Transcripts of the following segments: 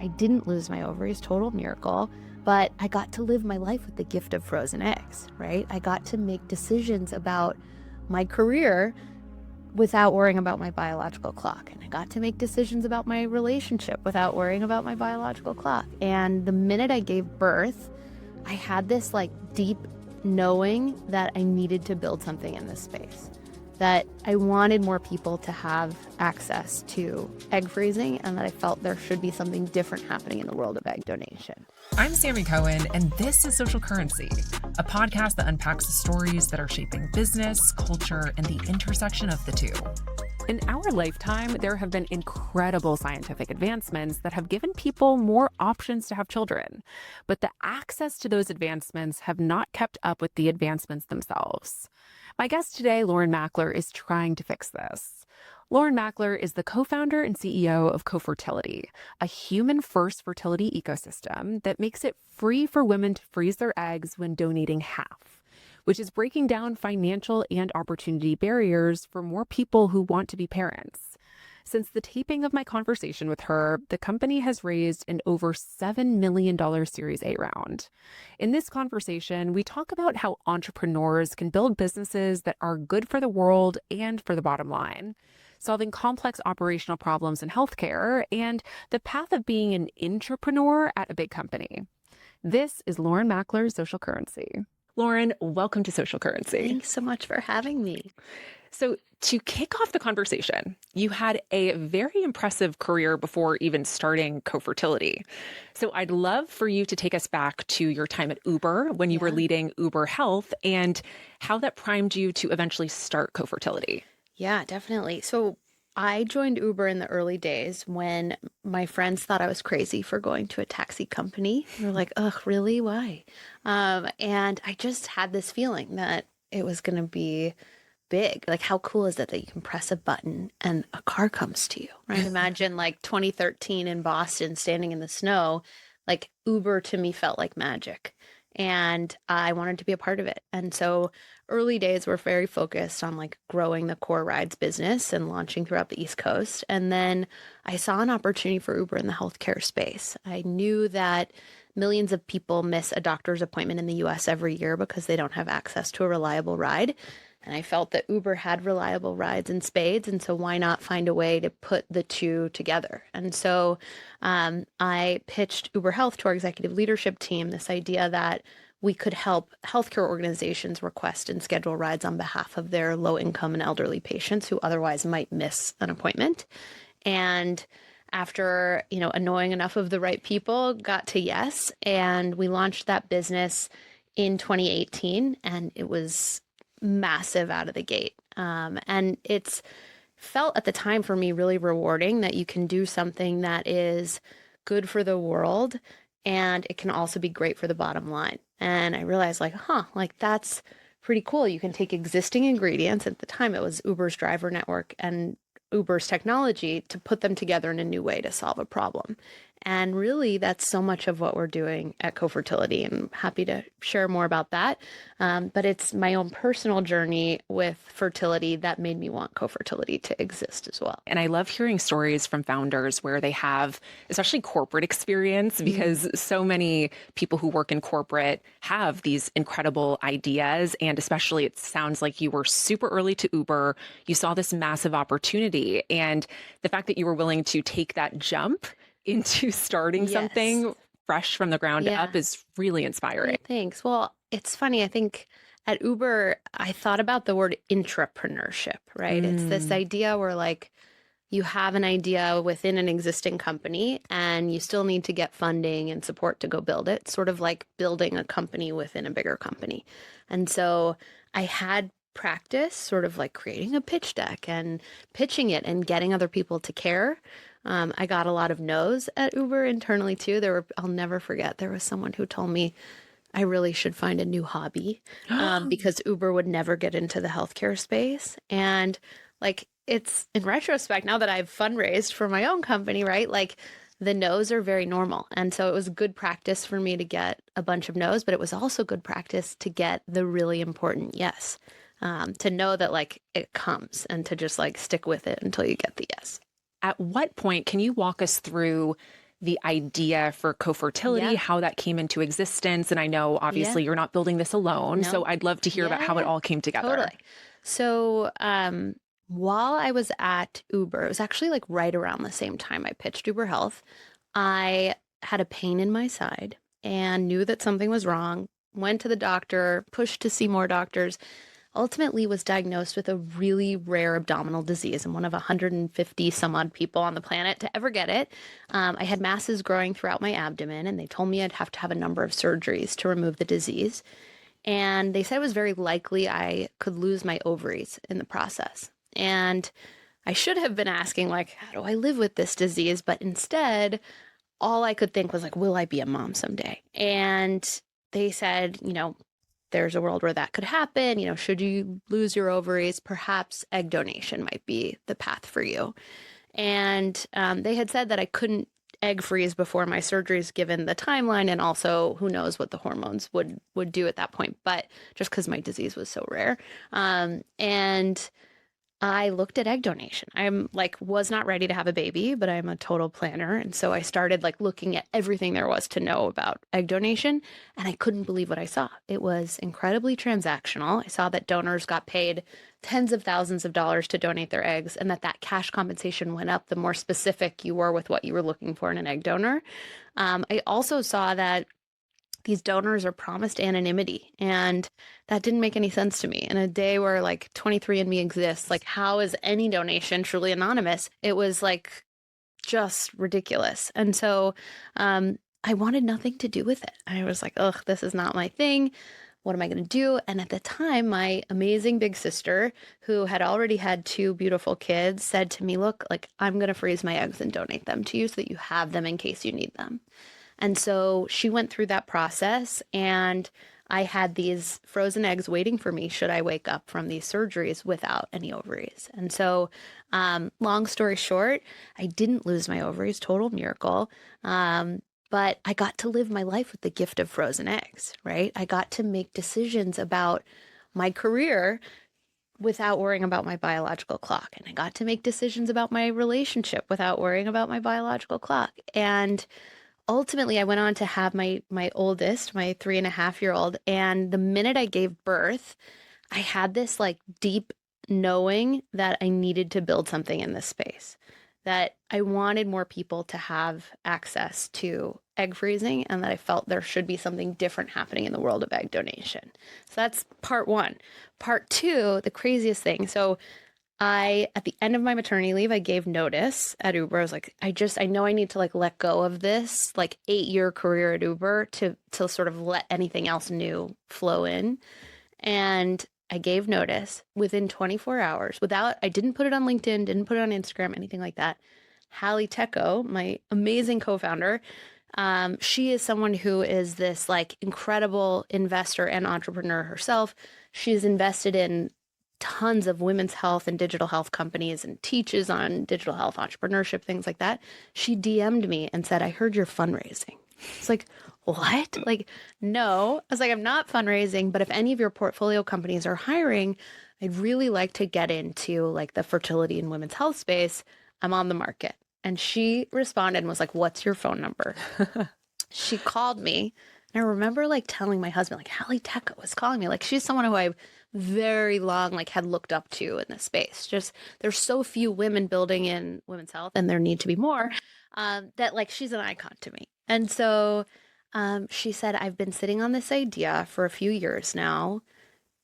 I didn't lose my ovaries, total miracle, but I got to live my life with the gift of frozen eggs, right? I got to make decisions about my career without worrying about my biological clock. And I got to make decisions about my relationship without worrying about my biological clock. And the minute I gave birth, I had this like deep knowing that I needed to build something in this space, that I wanted more people to have access to egg freezing, and that I felt there should be something different happening in the world of egg donation. I'm Sammi Cohen, and this is Social Currency, a podcast that unpacks the stories that are shaping business, culture, and the intersection of the two. In our lifetime, there have been incredible scientific advancements that have given people more options to have children. But the access to those advancements have not kept up with the advancements themselves. My guest today, Lauren Makler, is trying to fix this. Lauren Makler is the co-founder and CEO of Cofertility, a human-first fertility ecosystem that makes it free for women to freeze their eggs when donating half, which is breaking down financial and opportunity barriers for more people who want to be parents. Since the taping of my conversation with her, the company has raised an over $7 million Series A round. In this conversation, we talk about how entrepreneurs can build businesses that are good for the world and for the bottom line, solving complex operational problems in healthcare, and the path of being an intrapreneur at a big company. This is Lauren Makler's Social Currency. Lauren, welcome to Social Currency. Thanks so much for having me. So to kick off the conversation, you had a very impressive career before even starting Cofertility. So I'd love for you to take us back to your time at Uber when you were leading Uber Health and how that primed you to eventually start Cofertility. Yeah, definitely. So I joined Uber in the early days when my friends thought I was crazy for going to a taxi company. They were like, ugh, really? Why? And I just had this feeling that it was going to be big. Like, how cool is it that you can press a button and a car comes to you, right? Imagine like 2013 in Boston standing in the snow. Like, Uber to me felt like magic. And I wanted to be a part of it. And so early days were very focused on like growing the core rides business and launching throughout the East Coast. And then I saw an opportunity for Uber in the healthcare space. I knew that millions of people miss a doctor's appointment in the US every year because they don't have access to a reliable ride. And I felt that Uber had reliable rides in spades. And so why not find a way to put the two together? And so I pitched Uber Health to our executive leadership team, this idea that we could help healthcare organizations request and schedule rides on behalf of their low-income and elderly patients who otherwise might miss an appointment. And after, annoying enough of the right people, got to yes. And we launched that business in 2018, and it was massive out of the gate. And it's felt at the time for me really rewarding that you can do something that is good for the world and it can also be great for the bottom line. And I realized that's pretty cool. You can take existing ingredients. At the time, it was Uber's driver network and Uber's technology to put them together in a new way to solve a problem. And really, that's so much of what we're doing at Cofertility, and I'm happy to share more about that. But it's my own personal journey with fertility that made me want Cofertility to exist as well. And I love hearing stories from founders where they have, especially corporate experience, because so many people who work in corporate have these incredible ideas. And especially, it sounds like you were super early to Uber. You saw this massive opportunity. And the fact that you were willing to take that jump into starting something fresh from the ground up is really inspiring. Thanks. Well, it's funny. I think at Uber, I thought about the word intrapreneurship, right? It's this idea where like you have an idea within an existing company and you still need to get funding and support to go build it, sort of like building a company within a bigger company. And so I had practice sort of like creating a pitch deck and pitching it and getting other people to care. I got a lot of no's at Uber internally too. I'll never forget, there was someone who told me I really should find a new hobby because Uber would never get into the healthcare space. And like, it's in retrospect, now that I've fundraised for my own company, right? Like the no's are very normal. And so it was good practice for me to get a bunch of no's, but it was also good practice to get the really important yes, to know that like it comes and to just like stick with it until you get the yes. At what point can you walk us through the idea for Co-Fertility, Yeah. how that came into existence. And I know Yeah. obviously you're not building this alone. So No. I'd love to hear about how it Yeah. all came together. Totally. So, while I was at Uber, it was actually like right around the same time I pitched Uber Health. I had a pain in my side and knew that something was wrong. Went to the doctor, pushed to see more doctors, ultimately was diagnosed with a really rare abdominal disease. I'm one of 150 some odd people on the planet to ever get it. I had masses growing throughout my abdomen, and they told me I'd have to have a number of surgeries to remove the disease. And they said it was very likely I could lose my ovaries in the process. And I should have been asking, like, how do I live with this disease? But instead, all I could think was, like, will I be a mom someday? And they said, there's a world where that could happen. Should you lose your ovaries, perhaps egg donation might be the path for you. And they had said that I couldn't egg freeze before my surgeries given the timeline, and also who knows what the hormones would do at that point, but just because my disease was so rare. And I looked at egg donation. I'm like, was not ready to have a baby, but I'm a total planner. And so I started like looking at everything there was to know about egg donation. And I couldn't believe what I saw. It was incredibly transactional. I saw that donors got paid tens of thousands of dollars to donate their eggs, and that cash compensation went up the more specific you were with what you were looking for in an egg donor. I also saw that these donors are promised anonymity, and that didn't make any sense to me. In a day where like 23andMe exists, like how is any donation truly anonymous? It was like just ridiculous. And so I wanted nothing to do with it. I was like, ugh, this is not my thing. What am I going to do? And at the time, my amazing big sister, who had already had two beautiful kids, said to me, look, like I'm going to freeze my eggs and donate them to you so that you have them in case you need them. And so she went through that process, and I had these frozen eggs waiting for me should I wake up from these surgeries without any ovaries. And so, long story short, I didn't lose my ovaries, total miracle. But I got to live my life with the gift of frozen eggs, right? I got to make decisions about my career without worrying about my biological clock. And I got to make decisions about my relationship without worrying about my biological clock. And ultimately, I went on to have my oldest, my 3.5-year-old, and the minute I gave birth, I had this like deep knowing that I needed to build something in this space, that I wanted more people to have access to egg freezing, and that I felt there should be something different happening in the world of egg donation. So that's part one. Part two, the craziest thing. So at the end of my maternity leave, I gave notice at Uber. I was like, I know I need to like let go of this like 8-year career at Uber to sort of let anything else new flow in. And I gave notice within 24 hours I didn't put it on LinkedIn, didn't put it on Instagram, anything like that. Hallie Tecco, my amazing co-founder, she is someone who is this like incredible investor and entrepreneur herself. She's invested in tons of women's health and digital health companies and teaches on digital health entrepreneurship, things like that. She DM'd me and said, I heard you're fundraising. It's like, what? Like, no. I was like, I'm not fundraising, but if any of your portfolio companies are hiring, I'd really like to get into like the fertility and women's health space. I'm on the market. And she responded and was like, what's your phone number? She called me. And I remember like telling my husband, like, Hallie Tecco was calling me. Like, she's someone who I very long like had looked up to in this space. Just there's so few women building in women's health, and there need to be more, that like she's an icon to me. And so she said, I've been sitting on this idea for a few years now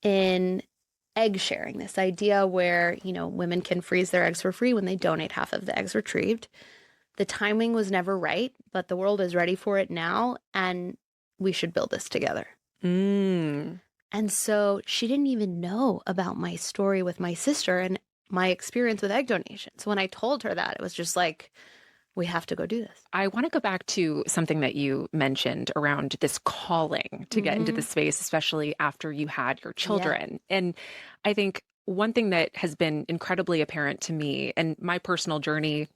in egg sharing, this idea where, women can freeze their eggs for free when they donate half of the eggs retrieved. The timing was never right, but the world is ready for it now, and we should build this together. And so she didn't even know about my story with my sister and my experience with egg donation. So when I told her that, it was just like, we have to go do this. I want to go back to something that you mentioned around this calling to get into the space, especially after you had your children. Yeah. And I think one thing that has been incredibly apparent to me, and my personal journey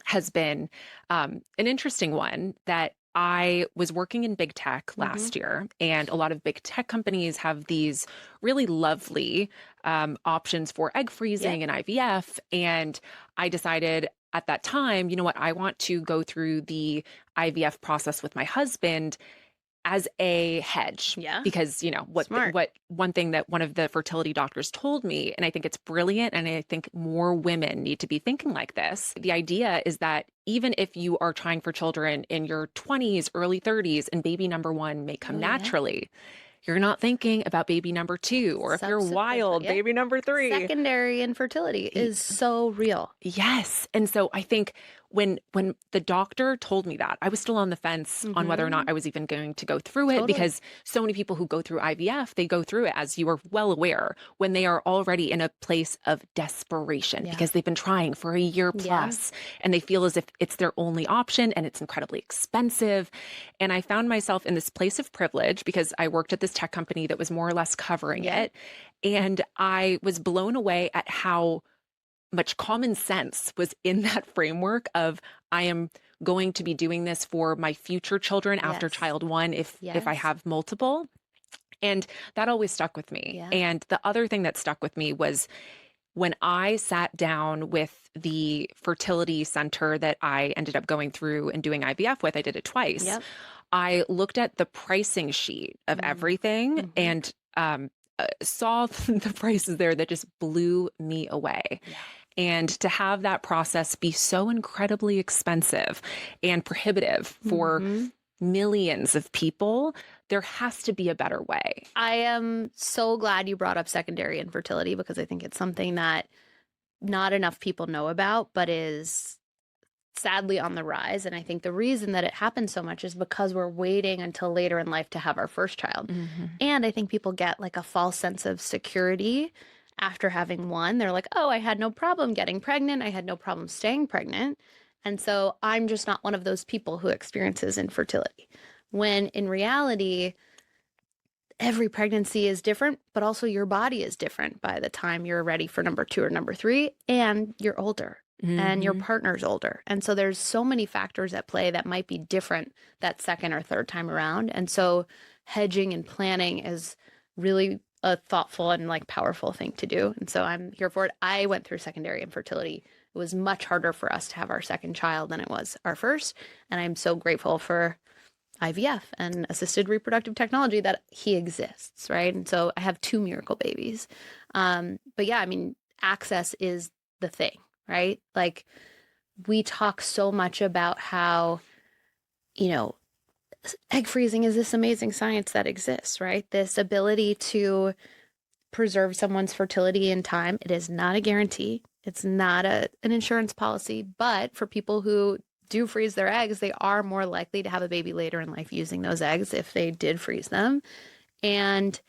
has been an interesting one, that I was working in big tech last year, and a lot of big tech companies have these really lovely options for egg freezing and IVF. And I decided at that time, you know what, I want to go through the IVF process with my husband as a hedge. Yeah. Because, Smart. what one thing that one of the fertility doctors told me, and I think it's brilliant, and I think more women need to be thinking like this. The idea is that even if you are trying for children in your 20s, early 30s, and baby number one may come naturally, you're not thinking about baby number two, or if you're wild, baby number three. Secondary infertility is so real. Yes. And so I think when the doctor told me that, I was still on the fence on whether or not I was even going to go through it, because so many people who go through IVF, they go through it, as you are well aware, when they are already in a place of desperation because they've been trying for a year plus, and they feel as if it's their only option, and it's incredibly expensive. And I found myself in this place of privilege because I worked at this tech company that was more or less covering it. And I was blown away at how much common sense was in that framework of, I am going to be doing this for my future children after child one, if I have multiple. And that always stuck with me. And the other thing that stuck with me was when I sat down with the fertility center that I ended up going through and doing IVF with, I did it twice. I looked at the pricing sheet of everything and saw the prices there that just blew me away. And to have that process be so incredibly expensive and prohibitive for millions of people, there has to be a better way. I am so glad you brought up secondary infertility, because I think it's something that not enough people know about, but is sadly on the rise. And I think the reason that it happens so much is because we're waiting until later in life to have our first child. And I think people get like a false sense of security after having one. They're like, oh, I had no problem getting pregnant. I had no problem staying pregnant. And so I'm just not one of those people who experiences infertility. When in reality, every pregnancy is different, but also your body is different by the time you're ready for number two or number three, and you're older. And your partner's older. And so there's so many factors at play that might be different that second or third time around. And so hedging and planning is really a thoughtful and like powerful thing to do. And so I'm here for it. I went through secondary infertility. It was much harder for us to have our second child than it was our first. And I'm so grateful for IVF and assisted reproductive technology that he exists, right? And so I have 2 miracle babies. But yeah, I mean, access is the thing, right? Like, we talk so much about how, egg freezing is this amazing science that exists, right? This ability to preserve someone's fertility in time. It is not a guarantee. It's not an insurance policy, but for people who do freeze their eggs, they are more likely to have a baby later in life using those eggs if they did freeze them. And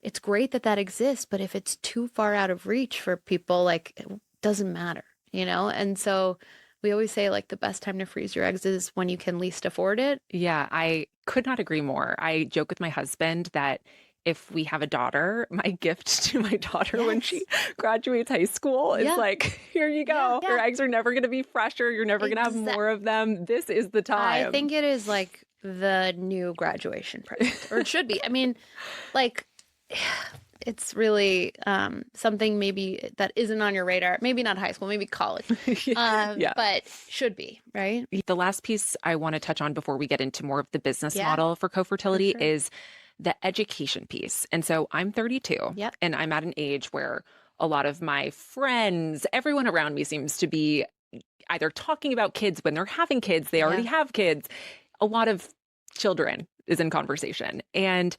it's great that that exists, but if it's too far out of reach for people, like, it doesn't matter, And so we always say, like, the best time to freeze your eggs is when you can least afford it. Yeah, I could not agree more. I joke with my husband that if we have a daughter, my gift to my daughter when she graduates high school is like, here you go. Your eggs are never going to be fresher. You're never going to have more of them. This is the time. I think it is like the new graduation present, or it should be. I mean, like, it's really something maybe that isn't on your radar. Maybe not high school, maybe college, but should be, right? The last piece I want to touch on before we get into more of the business model for Co-Fertility is the education piece. And so I'm 32 and I'm at an age where a lot of my friends, everyone around me seems to be either talking about kids when they're having kids, they already have kids. A lot of children is in conversation. And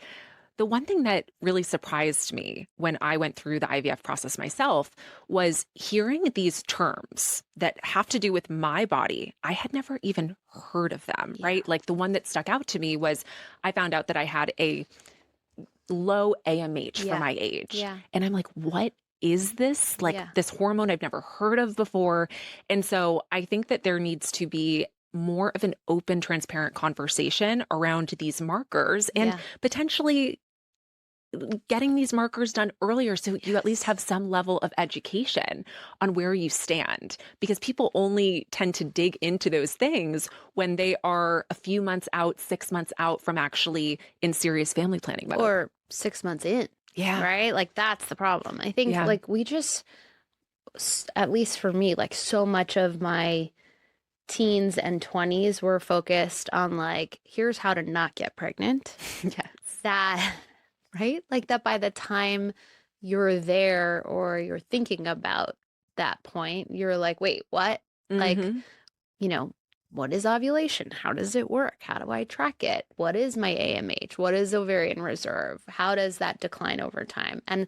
the one thing that really surprised me when I went through the IVF process myself was hearing these terms that have to do with my body. I had never even heard of them, right? Like, the one that stuck out to me was I found out that I had a low AMH for my age. And I'm like, what is this? Like, this hormone I've never heard of before. And so I think that there needs to be more of an open, transparent conversation around these markers and potentially getting these markers done earlier so you at least have some level of education on where you stand, because people only tend to dig into those things when they are a few months out, 6 months out from actually in serious family planning mode. Or 6 months in. Right? Like, that's the problem. I think like at least for me, like so much of my teens and 20s were focused on like, here's how to not get pregnant. Yes. That, right? Like that by the time you're there or you're thinking about that point, you're like, wait, what? Like, Hmm. you know, what is ovulation? How does it work? How do I track it? What is my AMH? What is ovarian reserve? How does that decline over time? And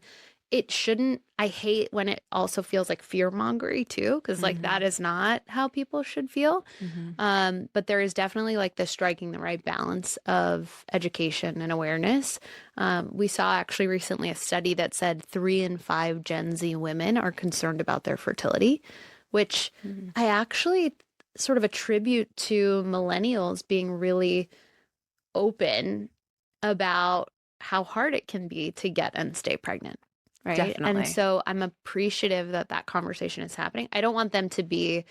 it shouldn't, I hate when it also feels like fear mongery too, because like that Hmm. is not how people should feel. Hmm. But there is definitely like the striking the right balance of education and awareness. We saw actually recently a study that said 3 in 5 Gen Z women are concerned about their fertility, which I actually sort of attribute to millennials being really open about how hard it can be to get and stay pregnant. Right. And Definitely. so I'm appreciative that that conversation is happening. I don't want them to be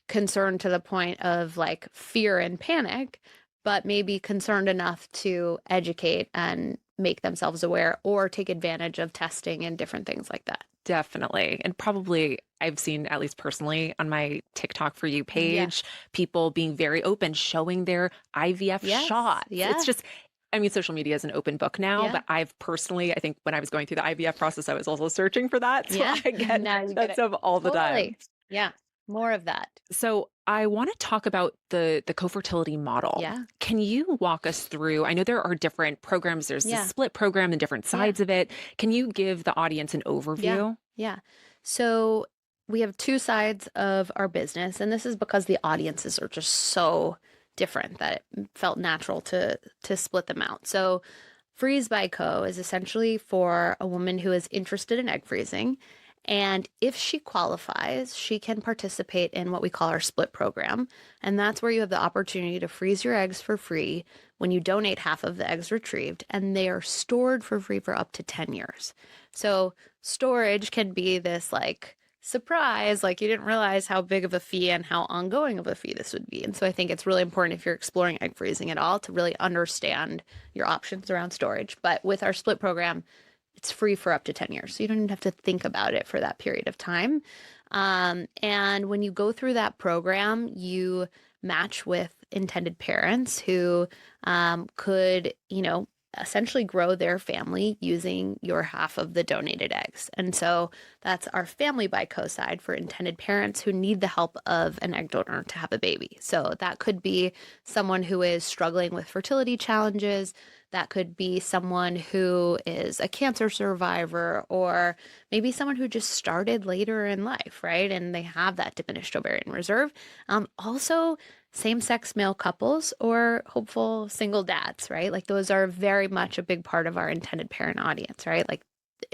concerned to the point of like fear and panic, but maybe concerned enough to educate and make themselves aware or take advantage of testing and different things like that. Definitely. And probably I've seen, at least personally, on my TikTok for you Yeah. page, people being very open, showing their IVF Yes. shots. It's Yeah. just, I mean, social media is an open book now, Yeah. but I've personally, I think when I was going through the IVF process, I was also searching for that. So Yeah. I get Now you get that it. stuff all the time. Totally. Yeah. More of that. So I want to talk about the co-fertility model. Yeah. Can you walk us through? I know there are different programs. There's the Yeah. split program and different Yeah. sides of it. Can you give the audience an Yeah. overview? Yeah. So we have two sides of our business, and this is because the audiences are just so different that it felt natural to split them out. So Freeze by Co is essentially for a woman who is interested in egg freezing. And if she qualifies, she can participate in what we call our split program. And that's where you have the opportunity to freeze your eggs for free when you donate half of the eggs retrieved, and they are stored for free for up to 10 years. So storage can be this like surprise, like you didn't realize how big of a fee and how ongoing of a fee this would be. And so I think it's really important if you're exploring egg freezing at all to really understand your options around storage. But with our split program, it's free for up to 10 years. So you don't even have to think about it for that period of time. And when you go through that program, you match with intended parents who could, essentially grow their family using your half of the donated eggs. And so that's our family by co-side for intended parents who need the help of an egg donor to have a baby. So that could be someone who is struggling with fertility challenges. That could be someone who is a cancer survivor, or maybe someone who just started later in life, right? And they have that diminished ovarian reserve. Also, same-sex male couples or hopeful single dads, right? Like those are very much a big part of our intended parent audience, right? Like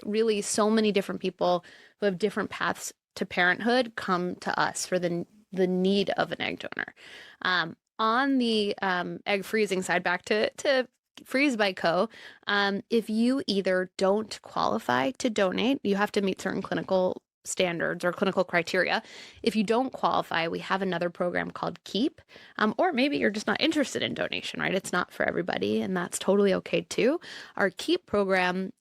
really so many different people who have different paths to parenthood come to us for the need of an egg donor. On the egg freezing side, back to Freeze by Co. If you either don't qualify to donate, you have to meet certain clinical standards or clinical criteria. If you don't qualify, we have another program called Keep, or maybe you're just not interested in donation, right? It's not for everybody, and that's totally okay too. Our Keep program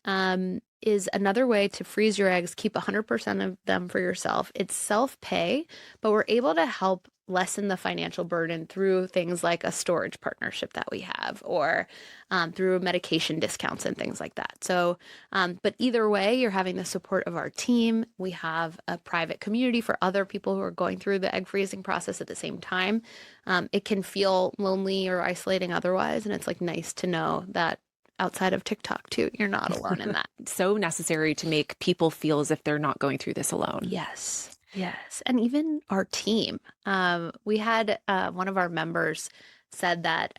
is another way to freeze your eggs, keep 100% of them for yourself. It's self-pay, but we're able to help lessen the financial burden through things like a storage partnership that we have, or through medication discounts and things like that. So, but either way, you're having the support of our team. We have a private community for other people who are going through the egg freezing process at the same time. It can feel lonely or isolating otherwise, and it's like nice to know that outside of TikTok too, you're not alone in that. So necessary to make people feel as if they're not going through this alone. Yes. Yes. And even our team. We had one of our members said that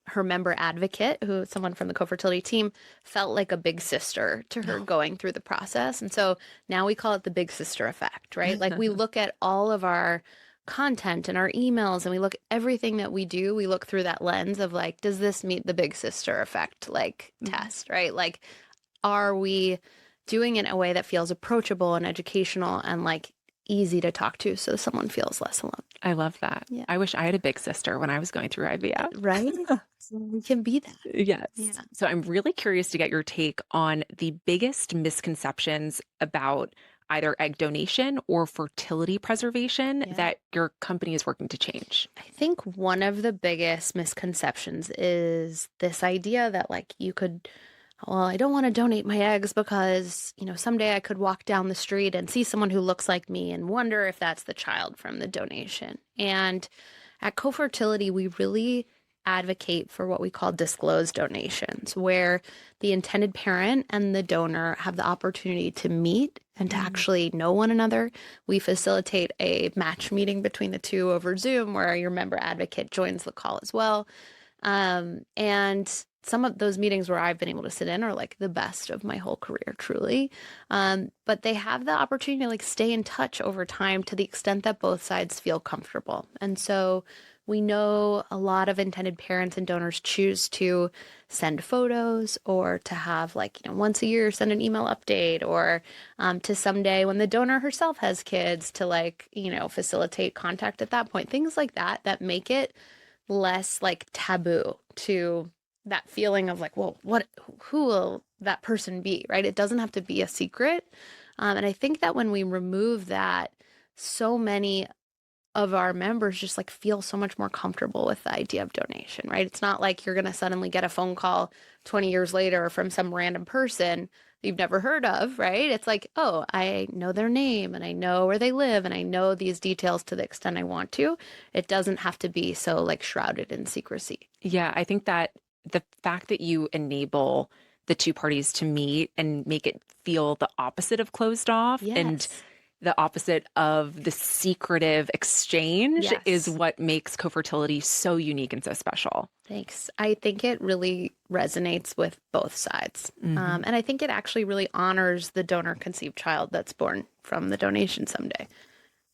her member advocate, who is someone from the Co-Fertility team, felt like a big sister to her going through the process. And so now we call it the big sister effect, right? Like we look at all of our content and our emails and we look at everything that we do, we look through that lens of like, does this meet the big sister effect like test, right? Like, are we doing it in a way that feels approachable and educational and like easy to talk to so someone feels less alone? I love that. Yeah. I wish I had a big sister when I was going through IVF. Right? We can be that. Yes. Yeah. So I'm really curious to get your take on the biggest misconceptions about either egg donation or fertility preservation Yeah. that your company is working to change? I think one of the biggest misconceptions is this idea that like you could, well, I don't want to donate my eggs because, someday I could walk down the street and see someone who looks like me and wonder if that's the child from the donation. And at Co-Fertility, we really advocate for what we call disclosed donations, where the intended parent and the donor have the opportunity to meet and to actually know one another. We facilitate a match meeting between the two over Zoom where your member advocate joins the call as well. And some of those meetings where I've been able to sit in are like the best of my whole career, truly. But they have the opportunity to like stay in touch over time to the extent that both sides feel comfortable. And so we know a lot of intended parents and donors choose to send photos or to have like, once a year send an email update or to someday when the donor herself has kids to like, facilitate contact at that point. Things like that that make it less like taboo to that feeling of like, well, who will that person be, right? It doesn't have to be a secret. And I think that when we remove that, so many of our members just like feel so much more comfortable with the idea of donation, right? It's not like you're going to suddenly get a phone call 20 years later from some random person you've never heard of, right? It's like, oh, I know their name and I know where they live and I know these details to the extent I want to. It doesn't have to be so like shrouded in secrecy. Yeah, I think that the fact that you enable the two parties to meet and make it feel the opposite of closed off and Yes. the opposite of the secretive exchange is Yes. what makes co-fertility so unique and so special. Thanks. I think it really resonates with both sides. And I think it actually really honors the donor conceived child that's born from the donation someday.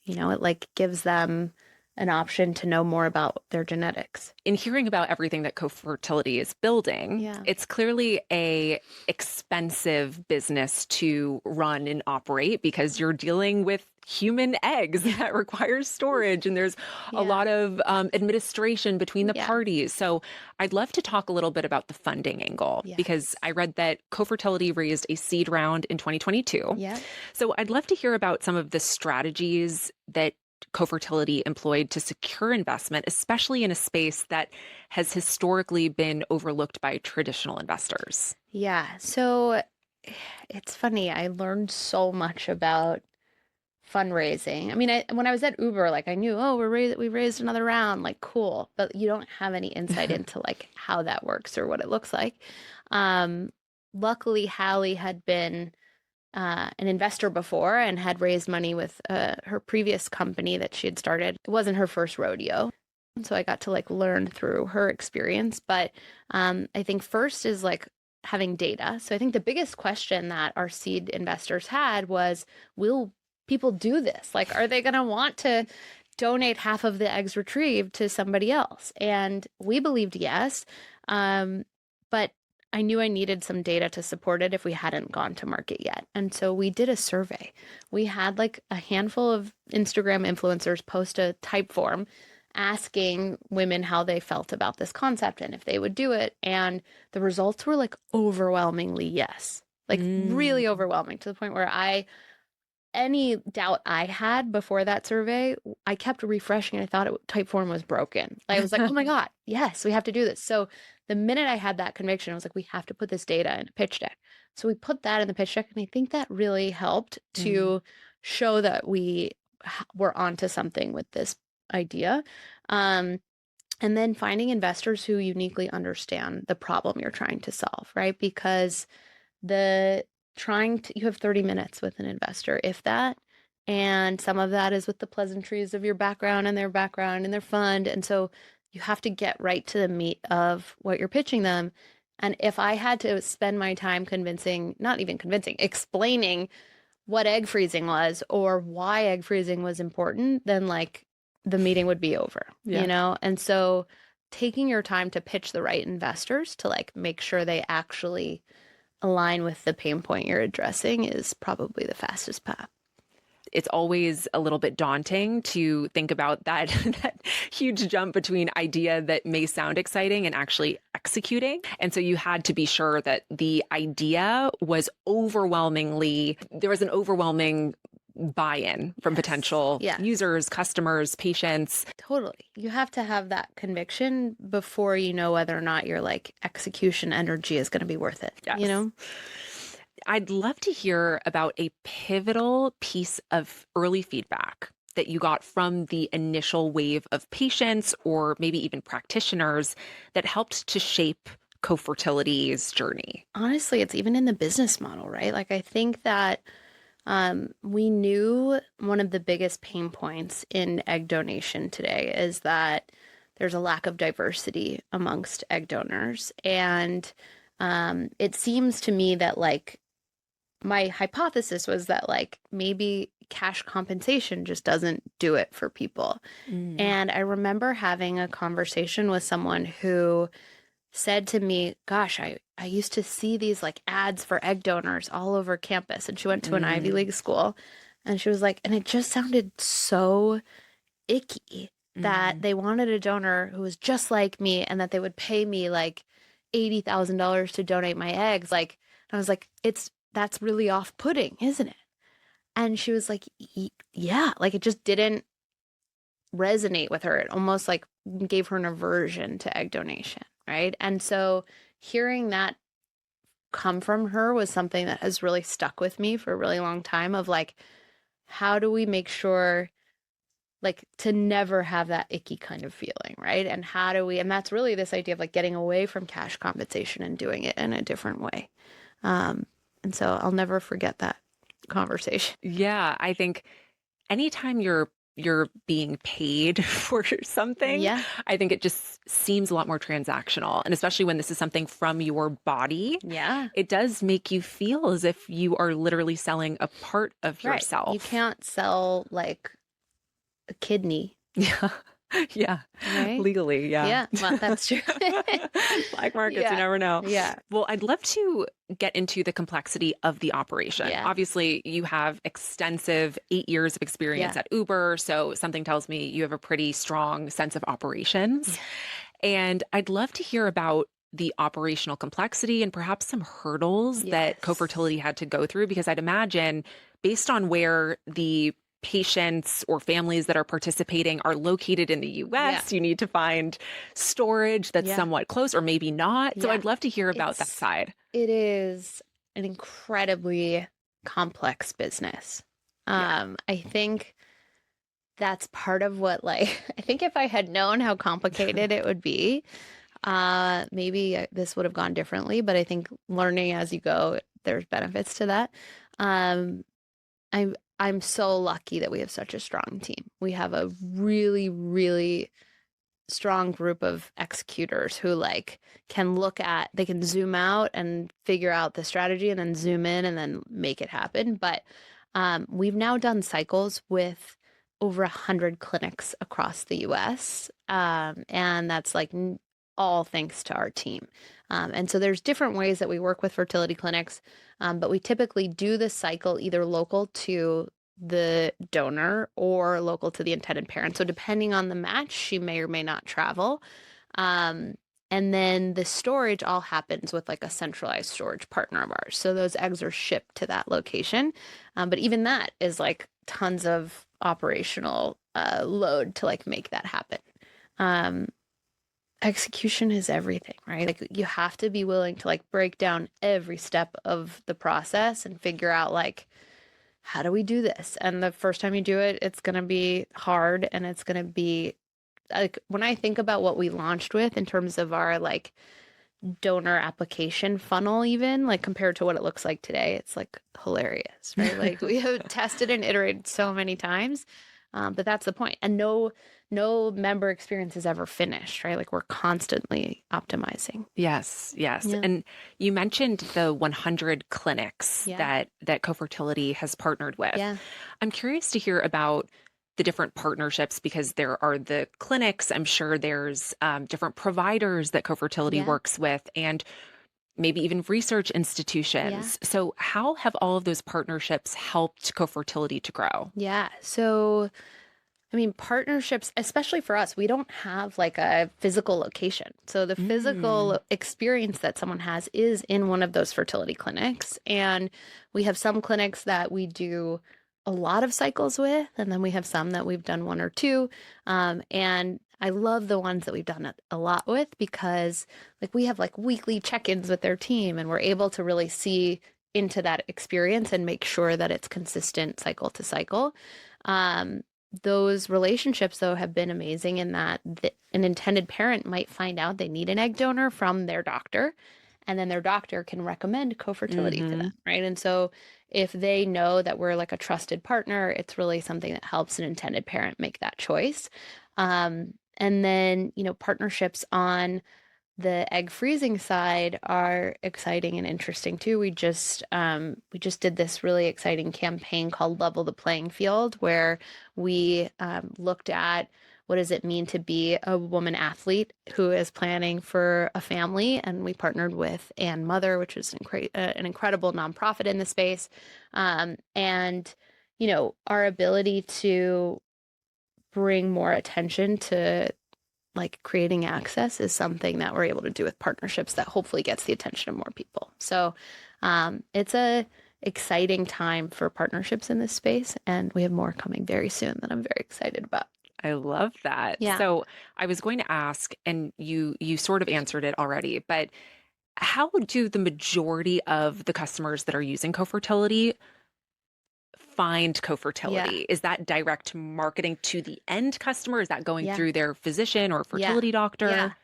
It like gives them an option to know more about their genetics. In hearing about everything that co-fertility is building, Yeah. it's clearly a expensive business to run and operate because you're dealing with human eggs that requires storage and there's a lot of administration between the parties. So I'd love to talk a little bit about the funding angle because I read that Co-Fertility raised a seed round in 2022. Yeah. So I'd love to hear about some of the strategies that Co-Fertility employed to secure investment, especially in a space that has historically been overlooked by traditional investors. Yeah. So it's funny. I learned so much about fundraising. I mean, when I was at Uber, like I knew, oh, we raised another round, like cool, but you don't have any insight into like how that works or what it looks like. Um, Luckily, Hallie had been an investor before and had raised money with her previous company that she had started. It wasn't her first rodeo. So I got to like learn through her experience. But I think first is like having data. So I think the biggest question that our seed investors had was, will people do this? Like, are they going to want to donate half of the eggs retrieved to somebody else? And we believed yes. But I knew I needed some data to support it if we hadn't gone to market yet. And so we did a survey. We had like a handful of Instagram influencers post a type form asking women how they felt about this concept and if they would do it. And the results were like overwhelmingly yes, like really overwhelming to the point where any doubt I had before that survey, I kept refreshing. I thought type form was broken. I was like, oh my God, yes, we have to do this. So the minute I had that conviction, I was like, we have to put this data in a pitch deck. So we put that in the pitch deck. And I think that really helped to show that we were onto something with this idea. And then finding investors who uniquely understand the problem you're trying to solve, right? Because you have 30 minutes with an investor, if that, and some of that is with the pleasantries of your background and their fund. And so you have to get right to the meat of what you're pitching them. And if I had to spend my time explaining what egg freezing was or why egg freezing was important, then like the meeting would be over, And so taking your time to pitch the right investors to like make sure they actually align with the pain point you're addressing is probably the fastest path. it's always a little bit daunting to think about that, that huge jump between idea that may sound exciting and actually executing. And so you had to be sure that the idea was there was an overwhelming buy-in from potential users, customers, patients. Totally. You have to have that conviction before you know whether or not your like execution energy is going to be worth it, Yes. you know? I'd love to hear about a pivotal piece of early feedback that you got from the initial wave of patients or maybe even practitioners that helped to shape Co-Fertility's journey. Honestly, it's even in the business model, right? Like I think that we knew one of the biggest pain points in egg donation today is that there's a lack of diversity amongst egg donors. And it seems to me that like my hypothesis was that like maybe cash compensation just doesn't do it for people. And I remember having a conversation with someone who said to me, gosh, I used to see these like ads for egg donors all over campus. And she went to an Ivy League school. And she was like, and it just sounded so icky that they wanted a donor who was just like me and that they would pay me like $80,000 to donate my eggs. Like, I was like, that's really off-putting, isn't it? And she was like, yeah, like it just didn't resonate with her. It almost like gave her an aversion to egg donation. Right. And so hearing that come from her was something that has really stuck with me for a really long time of like, how do we make sure like to never have that icky kind of feeling, right? And and that's really this idea of like getting away from cash compensation and doing it in a different way. And so I'll never forget that conversation. Yeah, I think anytime you're being paid for something, I think it just seems a lot more transactional. And especially when this is something from your body, it does make you feel as if you are literally selling a part of yourself. You can't sell like a kidney. Yeah. Right? Legally. Yeah. Yeah. Well, that's true. Black markets, you never know. Yeah. Well, I'd love to get into the complexity of the operation. Yeah. Obviously, you have extensive 8 years of experience at Uber. So something tells me you have a pretty strong sense of operations. And I'd love to hear about the operational complexity and perhaps some hurdles that Co-Fertility had to go through, because I'd imagine based on where the patients or families that are participating are located in the US, you need to find storage that's somewhat close or maybe not. So I'd love to hear about that side. It is an incredibly complex business. I think that's part of what like, I think if I had known how complicated it would be, maybe this would have gone differently, but I think learning as you go, there's benefits to that. I'm so lucky that we have such a strong team. We have a really, really strong group of executors who like they can zoom out and figure out the strategy and then zoom in and then make it happen. But we've now done cycles with over 100 clinics across the US. And that's like all thanks to our team. And so there's different ways that we work with fertility clinics, but we typically do the cycle either local to the donor or local to the intended parent. So depending on the match, she may or may not travel. And then the storage all happens with like a centralized storage partner of ours. So those eggs are shipped to that location. But even that is like tons of operational load to like make that happen. Execution is everything, right? Like you have to be willing to like break down every step of the process and figure out like, how do we do this? And the first time you do it, it's going to be hard and it's going to be like, when I think about what we launched with in terms of our like donor application funnel, even like compared to what it looks like today, it's like hilarious, right? Like we have tested and iterated so many times. But that's the point. And no member experience is ever finished, right? Like we're constantly optimizing. Yes. And you mentioned the 100 clinics that Co-Fertility has partnered with. I'm curious to hear about the different partnerships, because there are the clinics. I'm sure there's different providers that Co-Fertility works with. And maybe even research Yeah. institutions. So how have all of those partnerships helped Co-Fertility to grow? Yeah. So, I mean, partnerships, especially for us, we don't have like a physical location. So the Mm. physical experience that someone has is in one of those fertility clinics. And we have some clinics that we do a lot of cycles with, and then we have some that we've done one or two. And I love the ones that we've done it a lot with because like we have like weekly check-ins with their team and we're able to really see into that experience and make sure that it's consistent cycle to cycle. Um, those relationships, though, have been amazing in that an intended parent might find out they need an egg donor from their doctor, and then their doctor can recommend co-fertility to them, Hmm. right? And so if they know that we're like a trusted partner, it's really something that helps an intended parent make that choice. And then, partnerships on the egg freezing side are exciting and interesting too. We just did this really exciting campaign called Level the Playing Field, where we looked at what does it mean to be a woman athlete who is planning for a family, and we partnered with And Mother, which is an incredible nonprofit in the space, and our ability to bring more attention to like creating access is something that we're able to do with partnerships that hopefully gets the attention of more people. So it's a exciting time for partnerships in this space, and we have more coming very soon that I'm very excited about. I love that. Yeah. So I was going to ask, and you sort of answered it already, but how do the majority of the customers that are using Co-Fertility find Yeah. Co-Fertility? Is that direct marketing to the end customer? Is that going Yeah. through their physician or Yeah. fertility Yeah. doctor?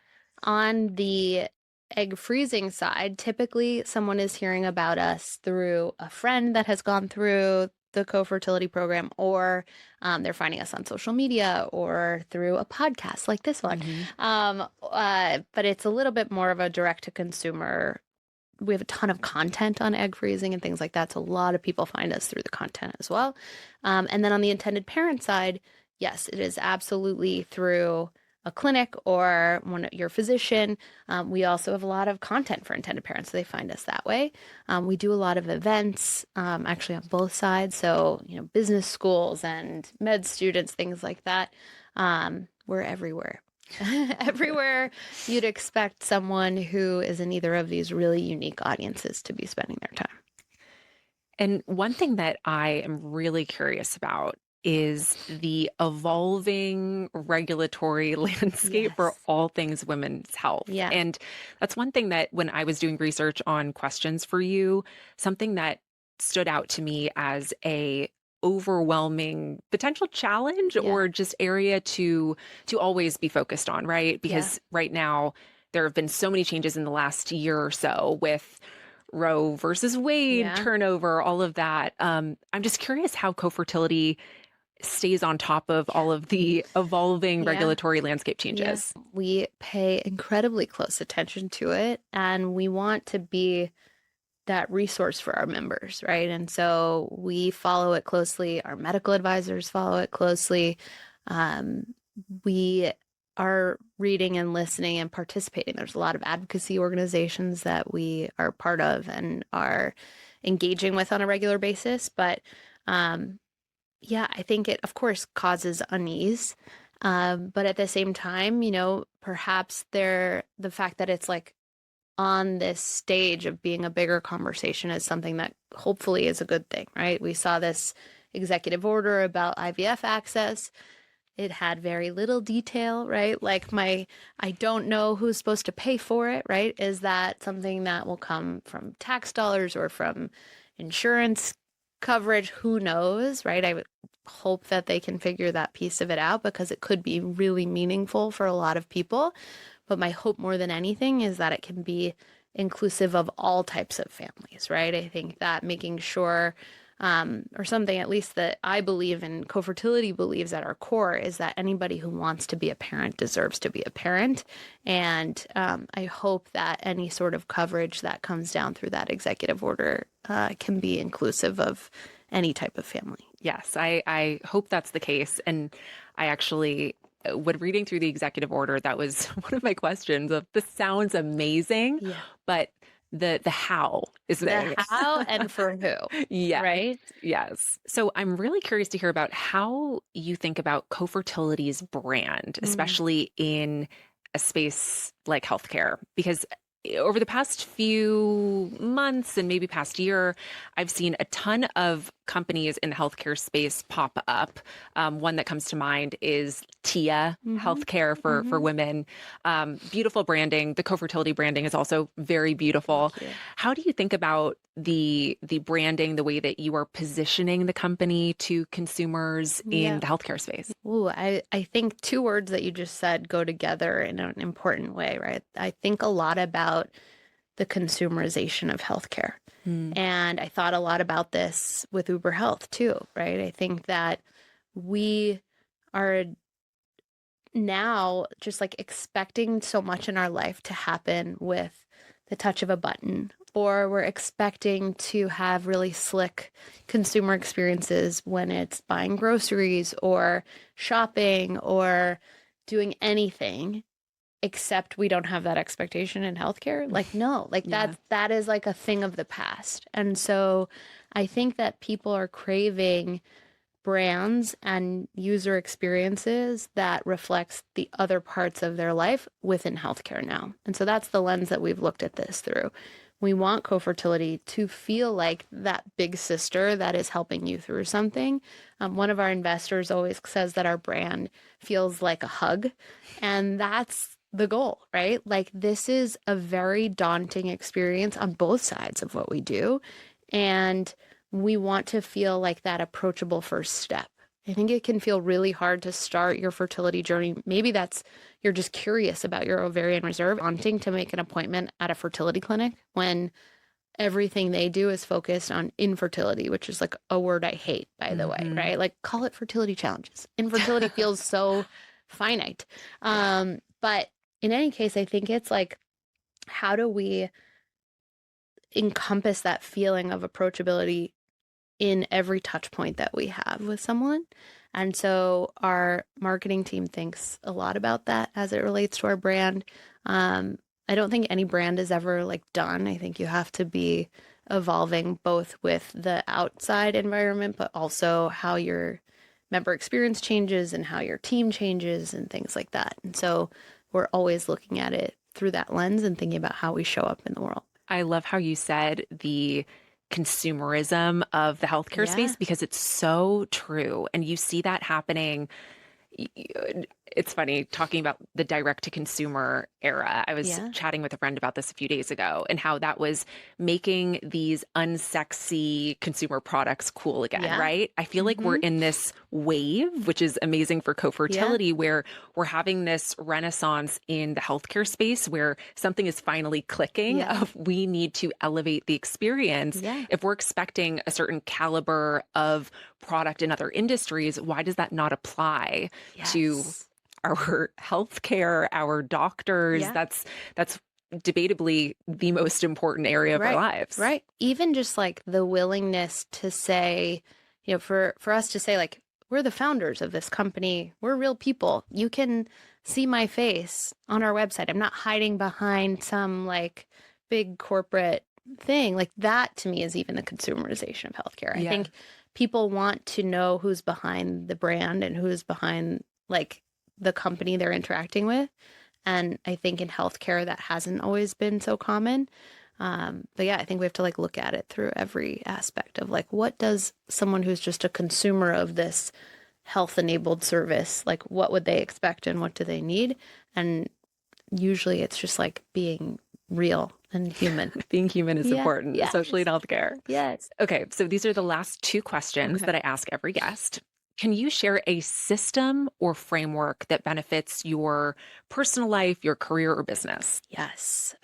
On the egg freezing side, typically someone is hearing about us through a friend that has gone through the co-fertility program, or they're finding us on social media or through a podcast like this one. Hmm. But it's a little bit more of a direct to consumer. We have a ton of content on egg freezing and things like that. So a lot of people find us through the content as well. And then on the intended parent side, yes, it is absolutely through a clinic or your physician. We also have a lot of content for intended parents, so they find us that way. We do a lot of events, actually on both sides. So, business schools and med students, things like that. We're everywhere. Everywhere you'd expect someone who is in either of these really unique audiences to be spending their time. And one thing that I am really curious about is the evolving regulatory landscape for Yes. all things women's health. Yeah. And that's one thing that when I was doing research on questions for you, something that stood out to me as a overwhelming potential challenge Yeah. or just area to always be focused on, right? Yeah. Because right now there have been so many changes in the last year or so with Roe versus Wade Yeah. turnover, all of that. I'm just curious how co-fertility stays on top of all of the evolving Yeah. regulatory landscape Yeah. changes. We pay incredibly close attention to it, and we want to be that resource for our members, right? And so we follow it closely. Our medical advisors follow it closely. Um, we are reading and listening and participating. There's a lot of advocacy organizations that we are part of and are engaging with on a regular basis. But um, yeah, I think it, of course, causes unease. But at the same time, perhaps the fact that it's like on this stage of being a bigger conversation is something that hopefully is a good thing, right? We saw this executive order about IVF access. It had very little detail, right? Like I don't know who's supposed to pay for it, right? Is that something that will come from tax dollars or from insurance coverage? Who knows, right? I would hope that they can figure that piece of it out because it could be really meaningful for a lot of people. But my hope more than anything is that it can be inclusive of all types of families, right? I think that making sure, or something at least that I believe in, Co-Fertility believes at our core, is that anybody who wants to be a parent deserves to be a parent. And I hope that any sort of coverage that comes down through that executive order can be inclusive of any type of family. Yes, I hope that's the case. And I actually, when reading through the executive order, that was one of my questions of this sounds amazing, Yeah. but the how is The there. how and for who, Yes. right? Yes. So I'm really curious to hear about how you think about Co-Fertility's brand, Mm. especially in a space like healthcare, because over the past few months and maybe past year, I've seen a ton of companies in the healthcare space pop up. One that comes to mind is Tia Mm-hmm. Healthcare for Mm-hmm. women. Beautiful branding. The Co-Fertility branding is also very beautiful. Thank you. How do you think about the branding, the way that you are positioning the company to consumers in Yeah. the healthcare space? Ooh, I think two words that you just said go together in an important way, right? I think a lot about the consumerization of healthcare. Hmm. And I thought a lot about this with Uber Health too, right? I think that we are now just like expecting so much in our life to happen with the touch of a button, or we're expecting to have really slick consumer experiences when it's buying groceries or shopping or doing anything, except we don't have that expectation in healthcare. Like, no, like Yeah. that is like a thing of the past. And so I think that people are craving brands and user experiences that reflects the other parts of their life within healthcare now. And so that's the lens that we've looked at this through. We want Co-Fertility to feel like that big sister that is helping you through something. One of our investors always says that our brand feels like a hug, and that's the goal, right? Like, this is a very daunting experience on both sides of what we do. And we want to feel like that approachable first step. I think it can feel really hard to start your fertility journey. Maybe that's you're just curious about your ovarian reserve, wanting to make an appointment at a fertility clinic when everything they do is focused on infertility, which is like a word I hate, by the way, Mhm. right? Like, call it fertility challenges. Infertility feels so finite. But in any case, I think it's like, how do we encompass that feeling of approachability in every touch point that we have with someone? And so our marketing team thinks a lot about that as it relates to our brand. Um, I don't think any brand is ever like done. I think you have to be evolving both with the outside environment, but also how your member experience changes and how your team changes and things like that. And so we're always looking at it through that lens and thinking about how we show up in the world. I love how you said the consumerism of the healthcare Yeah. space because it's so true. And you see that happening. It's funny talking about the direct to consumer era. I was Yeah. chatting with a friend about this a few days ago and how that was making these unsexy consumer products cool again, Yeah. right? I feel like we're Mm-hmm. in this wave, which is amazing for Yeah. co-fertility, where we're having this renaissance in the healthcare space where something is finally clicking Yeah. of we need to elevate the experience. Yeah. If we're expecting a certain caliber of product in other industries, why does that not apply to Yes. our healthcare, our doctors? Yeah. That's debatably the most important area of our Right. lives. Right. Even just like the willingness to say, for us to say, like, we're the founders of this company. We're real people. You can see my face on our website. I'm not hiding behind some like big corporate thing. Like, that to me is even the consumerization of healthcare. I Yeah. think people want to know who's behind the brand and who's behind like the company they're interacting with. And I think in healthcare, that hasn't always been so common. But yeah, I think we have to like look at it through every aspect of like, what does someone who's just a consumer of this health enabled service, like, what would they expect and what do they need? And usually it's just like being real and human. Being human is Yeah. important, Yes. especially in healthcare. Yes. Okay, so these are the last two questions Okay. that I ask every guest. Can you share a system or framework that benefits your personal life, your career, or business? Yes.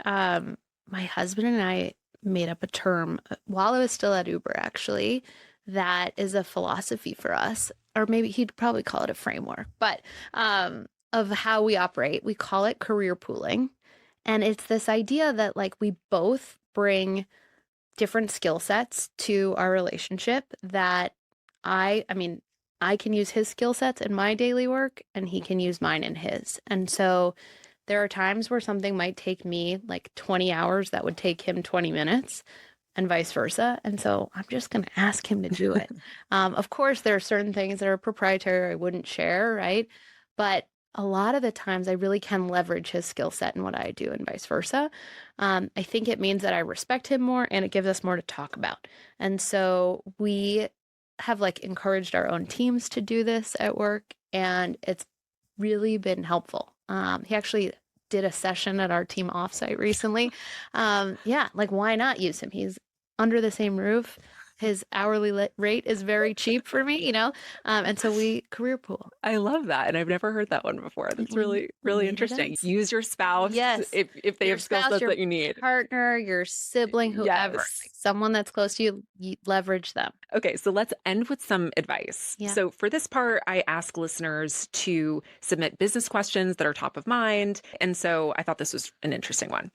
My husband and I made up a term while I was still at Uber, actually, that is a philosophy for us, or maybe he'd probably call it a framework, but of how we operate. We call it career pooling. And it's this idea that like we both bring different skill sets to our relationship that I mean, I can use his skill sets in my daily work and he can use mine in his. And so there are times where something might take me like 20 hours that would take him 20 minutes and vice versa. And so I'm just going to ask him to do it. Of course, there are certain things that are proprietary I wouldn't share, right? But a lot of the times I really can leverage his skill set in what I do and vice versa. I think it means that I respect him more and it gives us more to talk about. And so we have like encouraged our own teams to do this at work, and it's really been helpful. He actually did a session at our team offsite recently. Yeah, like why not use him? He's under the same roof. His hourly rate is very cheap for me, and so we career pool. I love that. And I've never heard that one before. That's really, We really made it interesting. up. Use your spouse Yes. if they Your have skill spouse, sets your that you need. partner, your sibling, whoever, Yes. like someone that's close to you, you leverage them. Okay, so let's end with some advice. Yeah. So for this part, I ask listeners to submit business questions that are top of mind. And so I thought this was an interesting one.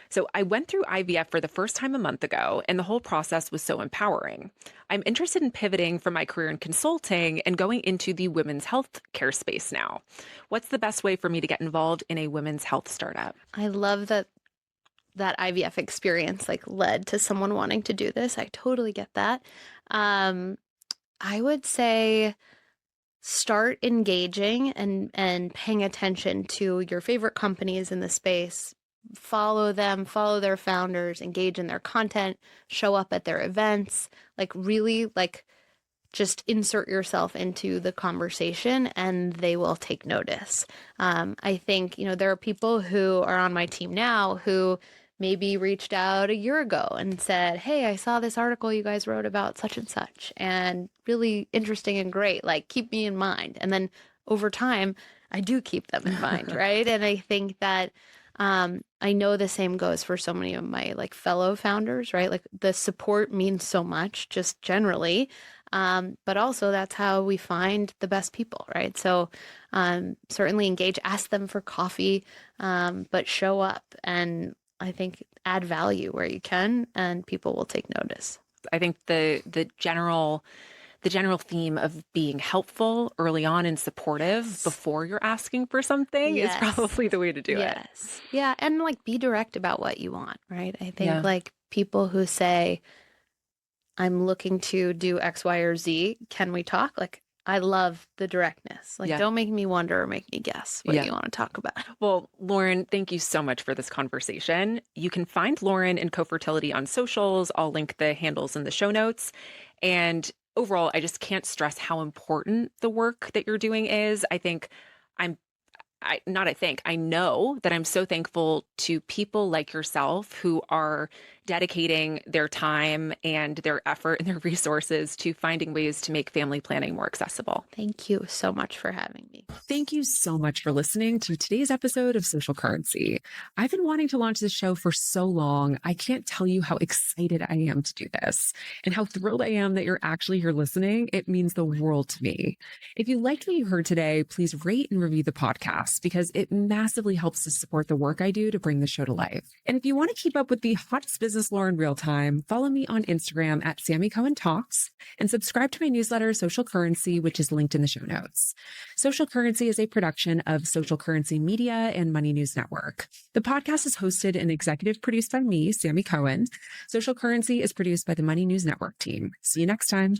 So I went through IVF for the first time a month ago, and the whole process was so empowering. I'm interested in pivoting from my career in consulting and going into the women's health care space now. What's the best way for me to get involved in a women's health startup? I love that IVF experience like led to someone wanting to do this. I totally get that. I would say start engaging and paying attention to your favorite companies in the space. Follow them, follow their founders, engage in their content, show up at their events, like really like just insert yourself into the conversation and they will take notice. I think, there are people who are on my team now who maybe reached out a year ago and said, "Hey, I saw this article you guys wrote about such and such and really interesting and great. Like, keep me in mind." And then over time, I do keep them in mind, right? And I think that I know the same goes for so many of my like fellow founders, right? Like the support means so much just generally. But also that's how we find the best people, right? So certainly engage, ask them for coffee, but show up and I think add value where you can and people will take notice. I think the general theme of being helpful early on and supportive before you're asking for something is probably the way to do it. Yes. Yeah. And like be direct about what you want, right? I think like people who say, "I'm looking to do X, Y, or Z. Can we talk?" Like, I love the directness. Like, don't make me wonder or make me guess what you want to talk about. Well, Lauren, thank you so much for this conversation. You can find Lauren and Co-Fertility on socials. I'll link the handles in the show notes. And overall, I just can't stress how important the work that you're doing is. I know that I'm so thankful to people like yourself who are dedicating their time and their effort and their resources to finding ways to make family planning more accessible. Thank you so much for having me. Thank you so much for listening to today's episode of Social Currency. I've been wanting to launch this show for so long. I can't tell you how excited I am to do this and how thrilled I am that you're actually here listening. It means the world to me. If you liked what you heard today, please rate and review the podcast because it massively helps to support the work I do to bring the show to life. And if you want to keep up with the hottest business lore in real time, follow me on Instagram at Sammi Cohen Talks and subscribe to my newsletter, Social Currency, which is linked in the show notes. Social Currency is a production of Social Currency Media and Money News Network. The podcast is hosted and executive produced by me, Sammi Cohen. Social Currency is produced by the Money News Network team. See you next time.